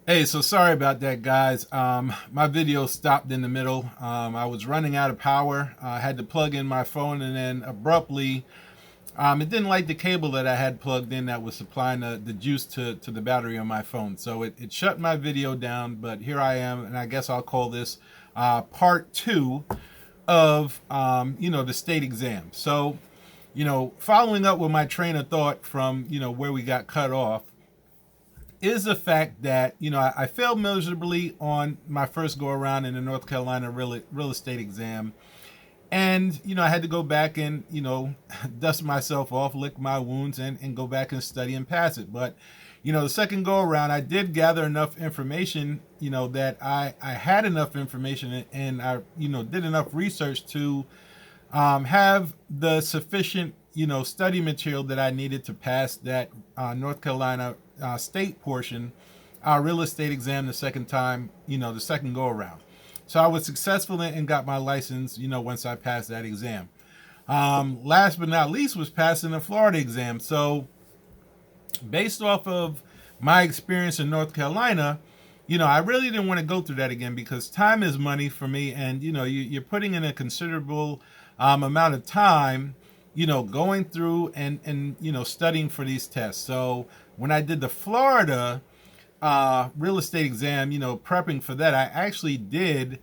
Hey, so sorry about that, guys. My video stopped in the middle. I was running out of power. I had to plug in my phone, and then abruptly, it didn't like the cable that I had plugged in that was supplying the juice to the battery on my phone. So it shut my video down, but here I am, and I guess I'll call this part two of, the state exam. So, following up with my train of thought from, where we got cut off, is the fact that I failed miserably on my first go around in the North Carolina real estate exam, and I had to go back and dust myself off, lick my wounds, and go back and study and pass it. But the second go around, I did gather enough information, that I had enough information, and I did enough research to have the sufficient study material that I needed to pass that North Carolina state portion real estate exam the second time, the second go around. So I was successful and got my license, once I passed that exam. Last but not least was passing the Florida exam. So based off of my experience in North Carolina, I really didn't want to go through that again because time is money for me, and you're putting in a considerable amount of time, going through and studying for these tests. So when I did the Florida real estate exam, prepping for that, I actually did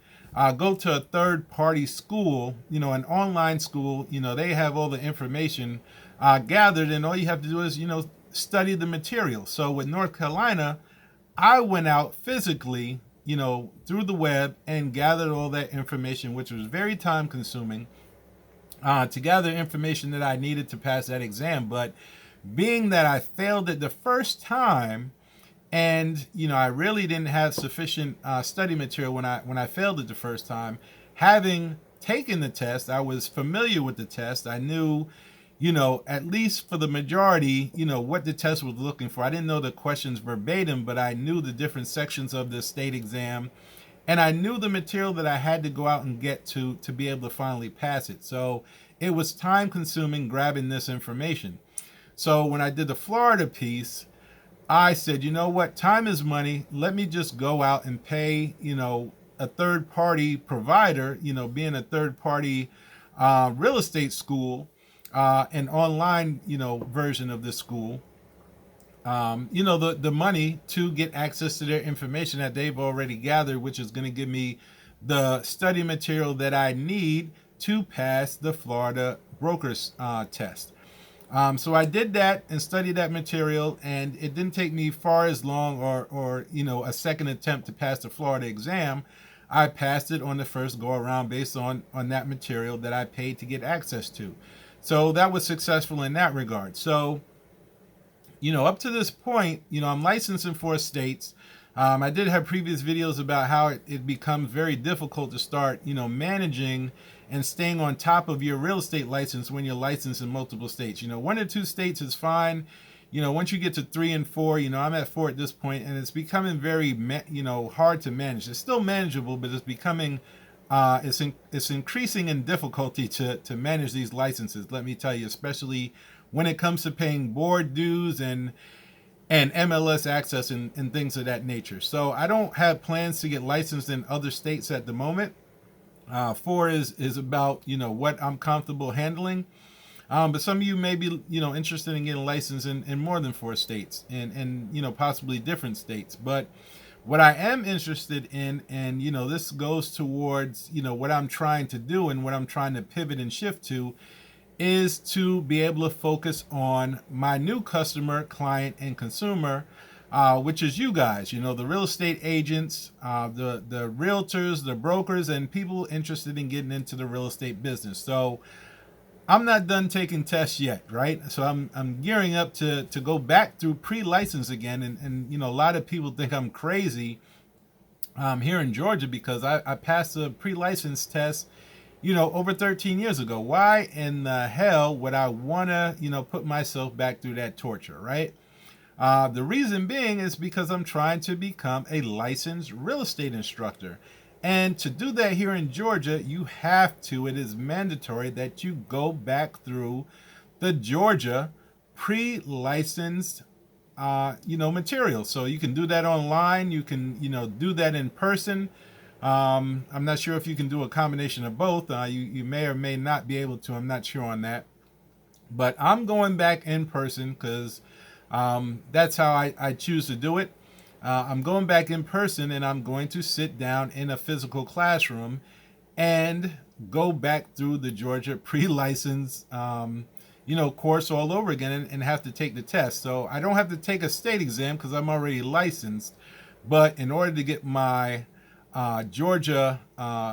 go to a third party school, an online school. They have all the information gathered, and all you have to do is, study the material. So with North Carolina, I went out physically, through the web and gathered all that information, which was very time consuming to gather information that I needed to pass that exam. But being that I failed it the first time, and I really didn't have sufficient study material when I failed it the first time. Having taken the test, I was familiar with the test. I knew, at least for the majority, what the test was looking for. I didn't know the questions verbatim, but I knew the different sections of the state exam, and I knew the material that I had to go out and get to be able to finally pass it. So it was time consuming grabbing this information. So when I did the Florida piece, I said, you know what? Time is money. Let me just go out and pay, a third party provider, being a third party real estate school, an online, version of this school, the money to get access to their information that they've already gathered, which is going to give me the study material that I need to pass the Florida brokers test. So I did that and studied that material, and it didn't take me far as long or a second attempt to pass the Florida exam. I passed it on the first go around based on that material that I paid to get access to. So that was successful in that regard. So up to this point, I'm licensed in 4 states. I did have previous videos about how it becomes very difficult to start, managing and staying on top of your real estate license when you're licensed in multiple states. 1 or 2 states is fine. Once you get to 3 and 4, I'm at 4 at this point, and it's becoming very, hard to manage. It's still manageable, but it's becoming, it's increasing in difficulty to manage these licenses. Let me tell you, especially when it comes to paying board dues and MLS access and things of that nature. So I don't have plans to get licensed in other states at the moment. 4 is about what I'm comfortable handling. But some of you may be interested in getting licensed in more than 4 states and possibly different states. But what I am interested in, and this goes towards what I'm trying to do and what I'm trying to pivot and shift to, is to be able to focus on my new customer, client, and consumer, which is you guys, the real estate agents, the realtors, the brokers, and people interested in getting into the real estate business. So I'm not done taking tests yet, right? So I'm gearing up to go back through pre-license again, and a lot of people think I'm crazy here in Georgia because I passed a pre-license test over 13 years ago. Why in the hell would I want to, put myself back through that torture, right? The reason being is because I'm trying to become a licensed real estate instructor. And to do that here in Georgia, it is mandatory that you go back through the Georgia pre-licensed materials. So you can do that online. You can, do that in person. I'm not sure if you can do a combination of both. You may or may not be able to. I'm not sure on that. But I'm going back in person because that's how I choose to do it. I'm going back in person, and I'm going to sit down in a physical classroom and go back through the Georgia pre-license course all over again, and have to take the test. So I don't have to take a state exam because I'm already licensed. But in order to get my Georgia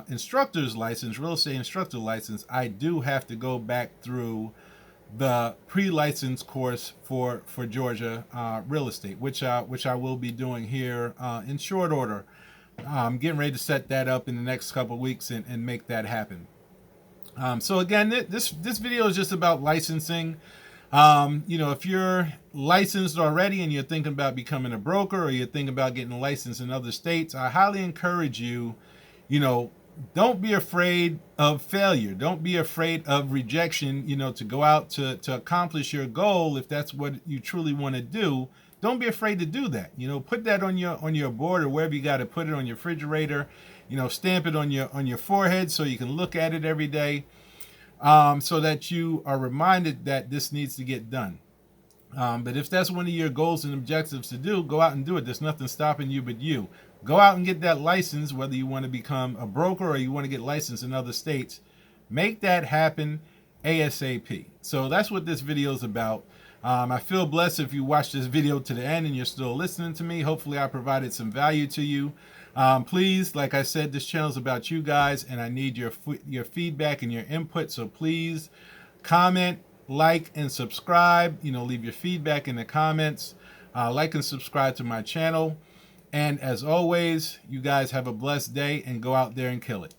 instructor's license, real estate instructor license, I do have to go back through the pre-license course for Georgia real estate, which I will be doing here in short order. I'm getting ready to set that up in the next couple of weeks and make that happen. So again, this video is just about licensing. If you're licensed already and you're thinking about becoming a broker, or you're thinking about getting licensed in other states, I highly encourage you, don't be afraid of failure. Don't be afraid of rejection, to go out to accomplish your goal. If that's what you truly want to do, don't be afraid to do that. Put that on your board, or wherever you got to put it, on your refrigerator, stamp it on your forehead so you can look at it every day, so that you are reminded that this needs to get done. But if that's one of your goals and objectives to do, go out and do it. There's nothing stopping you but you. Go out and get that license, whether you want to become a broker or you want to get licensed in other states. Make that happen ASAP. So that's what this video is about. I feel blessed if you watch this video to the end and you're still listening to me. Hopefully I provided some value to you. Please, like I said, this channel is about you guys, and I need your feedback and your input. So please comment, like, and subscribe. Leave your feedback in the comments. Like and subscribe to my channel. And as always, you guys have a blessed day, and go out there and kill it.